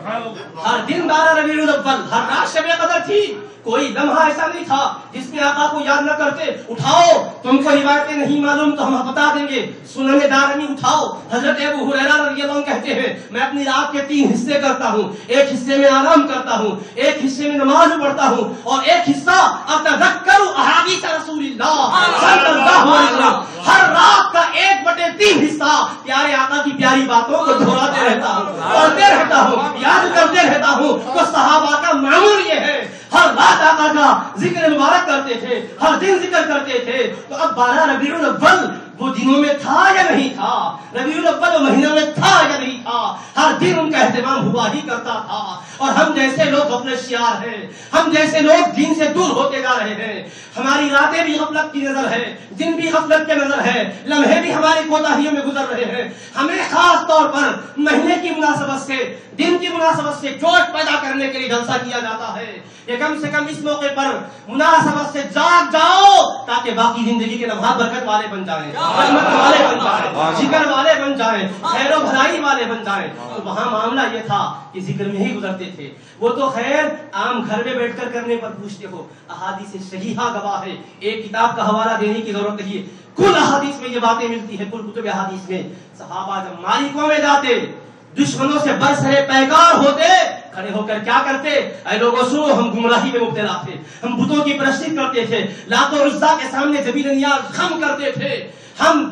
ہر دن 12 ربیع الاول، ہر رات شب قدر تھی. کوئی لمحہ ایسا نہیں تھا جس میں آقا کو یاد نہ کرتے. اٹھاؤ، تم کو روایتیں نہیں معلوم تو ہم بتا دیں گے. سنن دارمی اٹھاؤ. حضرت ابو ہریرہ رضی اللہ عنہ کہتے ہیں میں اپنی رات کے 3 حصے کرتا ہوں. ایک حصے میں آرام کرتا ہوں، ایک حصے میں نماز پڑھتا ہوں، اور ایک حصہ اتذکر احادیث رسول اللہ صلی اللہ علیہ وسلم. ہر رات کا 1/3 حصہ پیارے آقا کی پیاری باتوں کو دہراتے رہتا ہوں، پڑھتے رہتا ہوں، یاد کرتے رہتا ہوں. تو صحابہ کا معمول یہ ہے، ہر رات آقا کا ذکر مبارک کرتے تھے، ہر دن ذکر کرتے تھے. تو اب 12 ربیع الاول وہ دنوں میں تھا یا نہیں تھا؟ ربیع الاول وہ مہینوں میں تھا یا نہیں تھا؟ ہر دن ان کا اہتمام ہوا ہی کرتا تھا. اور ہم جیسے لوگ غفلت شیار ہیں، ہم جیسے لوگ دین سے دور ہوتے جا رہے ہیں. ہماری راتیں بھی غفلت کی نظر ہے، دن بھی غفلت کے نظر ہے، لمحے بھی ہماری کوتاہیوں میں گزر رہے ہیں. ہمیں خاص طور پر مہینے کی مناسبت سے، دن کی مناسبت سے جوش پیدا کرنے کے لیے جلسہ کیا جاتا ہے. یہ کم سے کم اس موقع پر مناسبت سے جاگ جاؤ تاکہ باقی زندگی کے لمحات برکت والے بن جائیں، رحمت والے بن جائیں، ذکر والے بن جائیں، خیر و بھلائی والے بن جائیں. تو وہاں معاملہ یہ تھا کہ ذکر میں ہی گزرتے تھے. وہ تو خیر عام گھر میں بیٹھ کر کرنے پر پوچھتے ہو. احادیث صحیحہ گواہ ہے، ایک کتاب کا حوالہ دینے کی ضرورت نہیں ہے. کل احادیث میں یہ باتیں ملتی ہیں، کل کتب احادیث میں. صحابہ جب مالکوں میں جاتے، دشمنوں سے برسرے پیکار ہوتے، کھڑے ہو کر کیا کرتے؟ اے لوگوں سنو، ہم گمراہی میں مبتلا تھے، ہم بتوں کی پرستی کرتے تھے، لات و عزا کے سامنے زمین نیاز خم کرتے تھے، ہم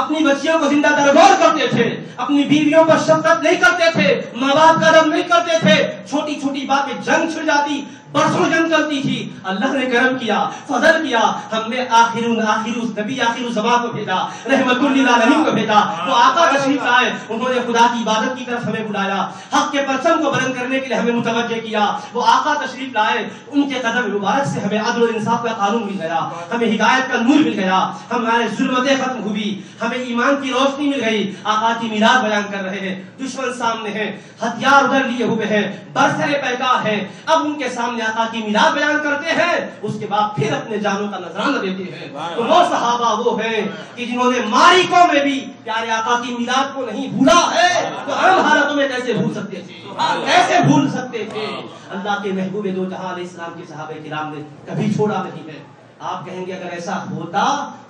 اپنی بچیوں کو زندہ درگور کرتے تھے، اپنی بیویوں پر شفقت نہیں کرتے تھے، ماں باپ کا ادب نہیں کرتے تھے. چھوٹی چھوٹی باتیں جنگ چھڑ جاتی، برسوں جنگ چلتی تھی. اللہ نے کرم کیا، فضل کیا، ہم نے آخر نبی آخر الزمان کو بھیجا، رحمت للعالمین کو بھیجا. تو آقا تشریف لائے، انہوں نے خدا کی عبادت کی طرف ہمیں بلایا، حق کے پرچم کو بلند کرنے کے لیے ہمیں متوجہ کیا. وہ آقا تشریف لائے، ان کے قدم مبارک سے ہمیں عدل و انصاف کا قانون مل گیا، ہمیں ہدایت کا نور مل گیا، ہمارے ظلمتیں ختم ہوئی، ہمیں ایمان کی روشنی مل گئی. آقا کی میلاد بیان کر رہے ہیں، دشمن سامنے ہیں، ہتھیار ادھر لیے ہوئے ہیں، برسرے پیکار ہیں. اب ان کے سامنے آقا کی میلاد بیان کرتے ہیں، اس کے بعد پھر اپنے جانوں کا نذرانہ دیتے ہیں. تو وہ صحابہ وہ ہیں کہ جنہوں نے مارکوں میں بھی پیارے آقا کی میلاد کو نہیں بھولا ہے. تو عام حالتوں میں کیسے بھول سکتے تھے؟ کیسے بھول سکتے تھے؟ اللہ کے محبوب دو جہاں علیہ السلام کے صحابہ کرام نے کبھی چھوڑا نہیں ہے. آپ کہیں گے اگر ایسا ہوتا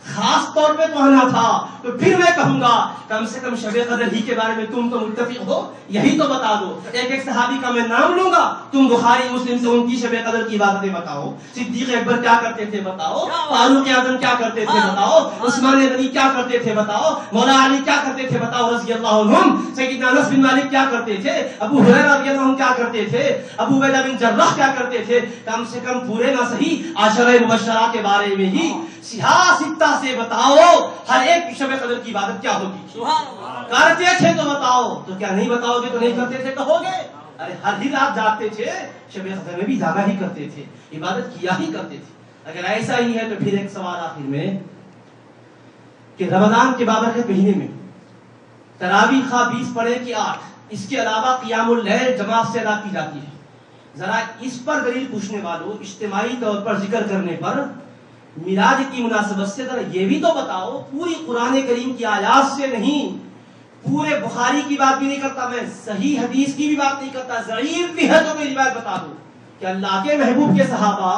خاص طور پہ تو آنا تھا، تو پھر میں کہوں گا کم سے کم شب قدر ہی کے بارے میں تم تو متفق ہو، یہی تو بتا دو. ایک صحابی کا میں نام لوں گا، تم بخاری مسلم سے ان کی شب قدر کی باتیں بتاؤ. صدیق اکبر کیا کرتے تھے بتاؤ، فاروق اعظم کیا کرتے تھے بتاؤ، عثمان غنی کیا کرتے تھے بتاؤ، مولا علی کیا کرتے تھے بتاؤ رضی اللہ عنہم، سیدنا انس بن مالک کیا کرتے تھے، ابو ہریرہ رضی اللہ عنہ کیا کرتے تھے، ابو عبیدہ بن جراح کیا کرتے تھے. کم سے کم پورے نہ صحیح عشرہ مبشرہ کے بارے میں ہی سیاہ سکتا سے بتاؤ ہر ایک شب قدر کی عبادت کیا ہوتی. کرتے تھے تو بتاؤ، تو کیا نہیں بتاؤ گے تو نہیں کرتے تھے کہو گے؟ ارے ہر دن آپ جاگتے تھے، شب قدر میں بھی جاگا ہی کرتے تھے، عبادت کیا ہی کرتے تھے. اگر ایسا ہی ہے تو پھر ایک سوال آخر میں کہ رمضان کے بابرکت مہینے میں تراویح خواہ 20 پڑھے کہ 8، اس کے علاوہ قیام اللیل جماعت سے ادا کی جاتی ہے. ذرا اس پر دلیل پوچھنے والوں، اجتماعی طور پر ذکر کرنے پر میلاد کی مناسبت سے ذرا یہ بھی تو بتاؤ، پوری قرآن کریم کی آیات سے نہیں، پورے بخاری کی بات بھی نہیں کرتا میں، صحیح حدیث کی بھی بات نہیں کرتا، ضعیف بھی ہے تو میری بات بتا دو کہ اللہ کے محبوب کے صحابہ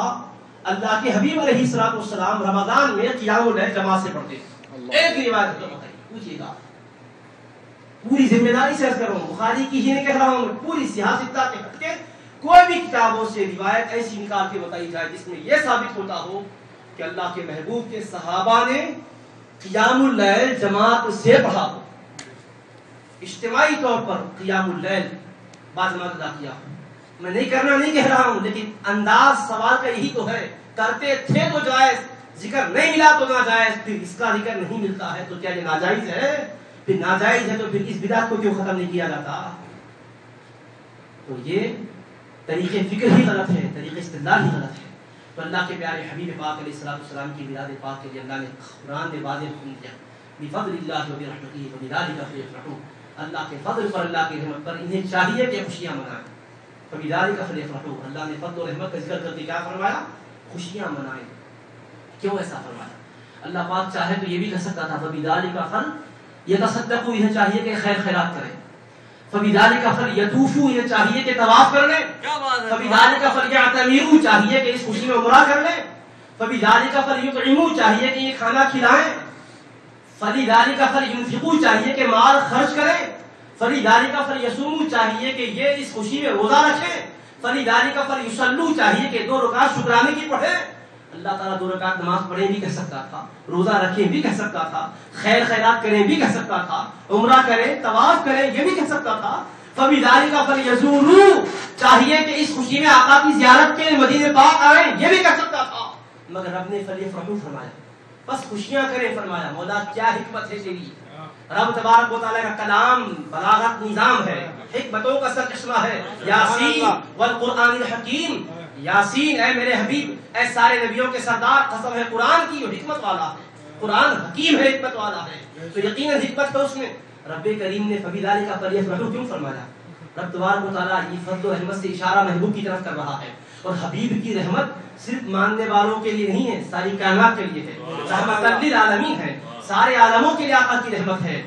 اللہ کے حبیب علیہ الصلوۃ والسلام رمضان میں قیام اللیل جماعت سے پڑھتے ہیں. ایک روایت تو بتائیے، پوچھیے گا، پوری ذمہ داری سے عرض کر رہا ہوں، بخاری کی ہی نہیں کہہ رہا ہوں، پوری سیاستہ کے ہٹ کے کوئی بھی کتابوں سے روایت ایسی نکال کے بتائی جائے جس میں یہ ثابت ہوتا ہو کہ اللہ کے محبوب کے صحابہ نے قیام اللیل جماعت سے پڑھا ہو، اجتماعی طور پر قیام اللیل باجماعت ادا کیا. میں نہیں کرنا نہیں کہہ رہا ہوں، لیکن انداز سوال کا یہی تو ہے، کرتے تھے تو جائز، ذکر نہیں ملا تو ناجائز، پھر اس کا ذکر نہیں ملتا ہے تو کیا یہ ناجائز ہے؟ پھر ناجائز ہے تو پھر اس بدعت کو کیوں ختم نہیں کیا جاتا؟ تو یہ طریقے فکر ہی غلط ہے، طریقے استدلال ہی غلط ہے. تو اللہ کے پیارے حبیب پاک علیہ الصلوۃ والسلام کی میلاد پاک کے لیے اللہ نے قرآن میں واضح حکم کیا، بفضل اللہ وبرحمتہ فبذلک فلیفرحوا. اللہ کے فضل پر، اللہ کی رحمت پر انہیں چاہیے کہ خوشیاں منائیں. فبذلک فلیفرحوا، اللہ نے فضل و رحمت کا ذکر کر کے کیا فرمایا؟ خوشیاں منائیں. کیوں ایسا فرمایا؟ اللہ پاک چاہے تو یہ بھی کہہ سکتا تھا فبذلک فلیتصدقوا، یہ چاہیے کہ خیر خیرات کریں. فبذالک فلیطوفوا، یہ چاہیے کہ طواف کر لیں. فبذالک فلیعتمروا، چاہیے کہ اس خوشی میں عمرہ کر لیں. فبذالک فلیطعموا، چاہیے کہ یہ کھانا کھلائیں. فلذالک فلینفقوا، چاہیے کہ مال خرچ کریں. فلذالک فلیصوموا، چاہیے کہ یہ اس خوشی میں روزہ رکھیں. فلذالک فلیصلوا، چاہیے کہ 2 رکعت شکرانے کی پڑھیں. اللہ تعالیٰ 2 رکعت نماز پڑھیں بھی کہہ سکتا تھا، روزہ رکھیں بھی کہہ سکتا تھا، خیر خیرات کریں بھی کہہ سکتا تھا، عمرہ کریں، طواف کریں یہ بھی کہہ سکتا تھا. فبذالک فلیزوروا، چاہیے کہ اس خوشی میں آقا کی زیارت کے مدینے پاک آئیں یہ بھی کہہ سکتا تھا، مگر رب نے فلیفرحوا فرمایا، بس خوشیاں کریں فرمایا. مولا کیا حکمت ہے تیری. رب تبارک و تعالیٰ کا کلام بلاغت نظام ہے، حکمتوں کا سرچشمہ ہے. یاسین والقرآن الحکیم، یاسین اے میرے حبیب، اے سارے نبیوں کے سردار، قسم ہے قرآن کی جو حکمت والا ہے، قرآن حکیم ہے، حکمت والا ہے، تو یقیناً حکمت ہے اس میں. رب کریم نے فبذالک فلیفرحوا کیوں فرمایا؟ رب تبارک و تعالیٰ یہ فضل و رحمت سے اشارہ محبوب کی طرف کر رہا ہے، اور حبیب کی رحمت صرف ماننے والوں کے لیے نہیں ہے، ساری کائنات کے لیے ہے، رحمت للعالمین ہے، سارے عالموں کے لیے آقا کی رحمت ہے.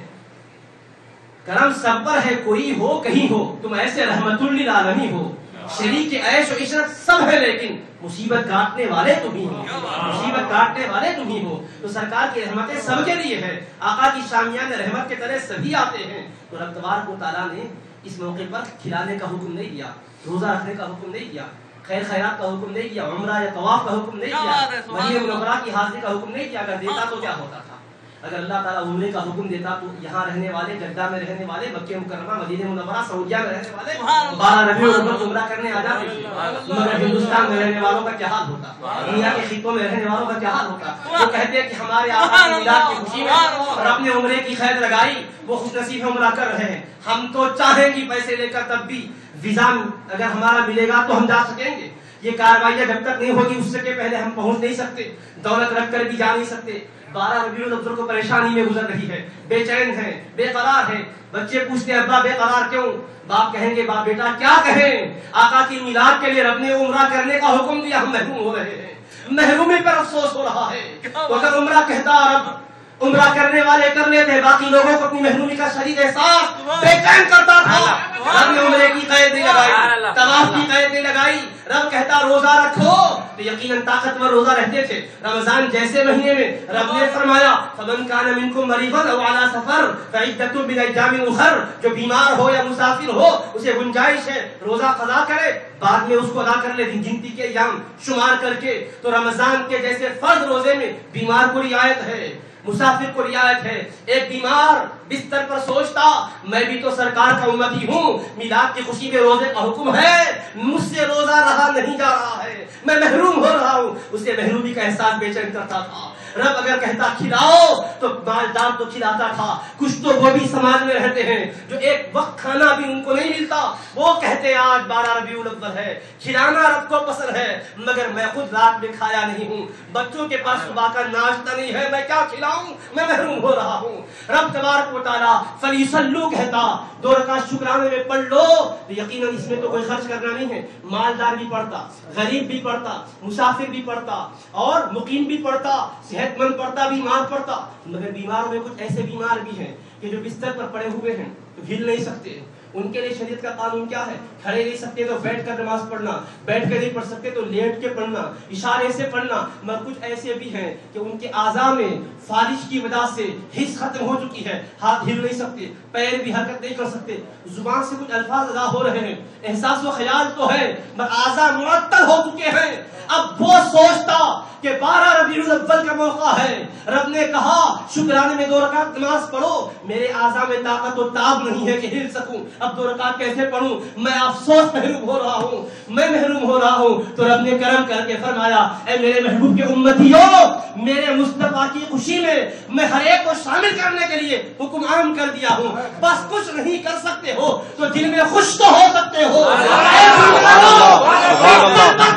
کرم سب پر ہے، کوئی ہو کہیں ہو، تم ایسے رحمت للعالمین ہو. شریک عیش و عشرت سب ہے، لیکن مصیبت کاٹنے والے تم ہی ہو، مصیبت کاٹنے والے تم ہی ہو. تو سرکار کی رحمتیں سب کے لیے ہے، آقا کی شامیان رحمت کے تلے سبھی آتے ہیں. تو رب تبارک و تعالیٰ نے اس موقع پر کھلانے کا حکم نہیں دیا، روزہ رکھنے کا حکم نہیں دیا، خیر خیرات کا حکم نہیں دیا، عمرہ یا طواف کا حکم نہیں دیا، مدینہ منورہ کی حاضری کا حکم نہیں دیا. اگر دیتا تو کیا ہوتا تھا؟ اگر اللہ تعالیٰ عمرے کا حکم دیتا تو یہاں رہنے والے، جدہ میں رہنے والے، مکہ مکرمہ، مدینہ منورہ، سعودیہ میں رہنے والے 12 ربیع الاول عمرہ کرنے آ جاتے تھے. مگر ہندوستان میں رہنے والوں کا کیا حال ہوتا؟ دنیا کے خطوں میں رہنے والوں کا کیا حال ہوتا؟ وہ کہتے ہیں کہ ہمارے آقا کی میلاد کی خوشی میں رب نے عمرے کی خیر لگائی، وہ خوش نصیب عمرہ کر رہے ہیں. ہم تو چاہیں گے پیسے لے کر، تب بھی ویزا اگر ہمارا ملے گا تو ہم جا سکیں گے. یہ کاروائیاں جب تک نہیں ہوگی اس سے کہ پہلے ہم پہنچ نہیں سکتے، دولت رکھ کر بھی جا نہیں سکتے. 12 ربیع الاول کو پریشانی میں گزر رہی ہے، بے چین ہے، بے قرار ہے. بچے پوچھتے ہیں ابا بے قرار کیوں؟ باپ کہیں گے باپ بیٹا کیا کہیں، آقا کی میلاد کے لیے رب نے عمرہ کرنے کا حکم دیا، ہم محروم ہو رہے ہیں. محرومی پر افسوس ہو رہا ہے. تو اگر عمرہ کہتا رب، عمرہ کرنے والے کر لیتے، باقی لوگوں کو اپنی محرومی کا شدید احساس بے چین کرتا تھا. رب نے عمرے کی قیدیں لگائی، طواف کی قیدیں لگائی. رب کہتا روزہ رکھو، تو یقیناً طاقتور روزہ رہتے تھے. رمضان جیسے مہینے میں رب نے فرمایا فمن کان منکم مریضا او علی سفر فعدۃ من ایام اخر، جو بیمار ہو یا مسافر ہو اسے گنجائش ہے روزہ قضا کرے، بعد میں اس کو ادا کر لے گنتی کے ایام شمار کر کے. تو رمضان کے جیسے فرض روزے میں بیمار کو رعایت ہے، مسافر کو رعایت ہے. ایک بیمار بستر پر سوچتا میں بھی تو سرکار کا امتی ہوں، میلاد کی خوشی میں روزے کا حکم ہے، مجھ سے روزہ رہا نہیں جا رہا ہے، میں محروم ہو رہا ہوں. اسے محرومی کا احساس بے چین کرتا تھا. رب اگر کہتا کھلاؤ تو مالدار تو کھلاتا تھا. کچھ تو وہ بھی سماج میں رہتے ہیں جو ایک وقت کھانا بھی ان کو نہیں ملتا، وہ کہتے آج 12 ربیع الاول ہے، کھلانا رب کو پسند ہے، مگر میں خود رات میں کھایا نہیں ہوں، بچوں کے پاس صبح کا ناشتہ نہیں ہے، میں کیا کھلاؤں، میں محروم ہو رہا ہوں. رب تبارک و تعالیٰ فلیصلوا کہتا 2 رکعت شکرانے میں پڑھ لو، تو یقیناً اس میں تو کوئی خرچ کرنا نہیں ہے. مالدار بھی پڑھتا، غریب بھی پڑھتا، مسافر بھی پڑھتا، اور مقیم بھی پڑھتا، صحت مند پڑھتا، بیمار پڑھتا. مگر بیماروں میں کچھ ایسے بیمار بھی ہیں کہ جو بستر پر پڑے ہوئے ہیں تو ہل نہیں سکتے. ان کے لیے شریعت کا قانون کیا ہے؟ کھڑے نہیں سکتے تو بیٹھ کر نماز پڑھنا، بیٹھ کے نہیں پڑھ سکتے تو لیٹ کے پڑھنا، اشارے سے پڑھنا. مگر کچھ ایسے بھی ہیں کہ ان کے اعضاء میں فالش کی وجہ سے حس ختم ہو چکی ہے، ہاتھ ہل نہیں سکتے، پیر بھی حرکت نہیں کر سکتے، زبان سے کچھ الفاظ ادا ہو رہے ہیں، احساس و خیال تو ہے مگر اعضاء معطل ہو چکے ہیں. اب وہ سوچتا کہ 12 ربیع الاول کا موقع ہے، رب نے کہا شکرانے میں 2 رکعت نماز پڑھو، میرے اعضاء میں طاقت و تاب نہیں ہے کہ ہل سکوں، اب 2 رکعت کیسے پڑھوں، میں افسوس محروم ہو رہا ہوں، میں محروم ہو رہا ہوں. تو رب نے کرم کر کے فرمایا اے میرے محبوب کے امتیوں، میرے مصطفیٰ کی خوشی میں ہر ایک کو شامل کرنے کے لیے حکم عام کر دیا ہوں. بس کچھ نہیں کر سکتے ہو تو دل میں خوش تو ہو سکتے ہو.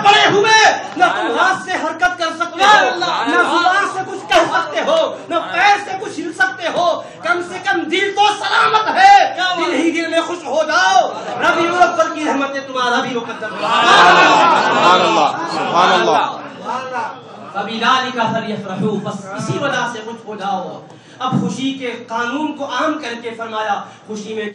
پڑے ہوئے نہ تم ہاتھ سے حرکت کر سکتے ہو، نہ زبان سے کچھ کہہ سکتے ہو، نہ پیر سے کچھ ہل سکتے ہو، کم سے کم دل تو سلامت ہے. دل ہی دل میں خوش ہو جاؤ، ربیع الاول کی رحمتیں تمہارا بھی مقدر ہے. سبحان اللہ، سبحان اللہ. فبذالک فلیفرحوا، بس اسی وجہ سے خوش ہو جاؤ. اب خوشی کے قانون کو عام کر کے فرمایا خوشی میں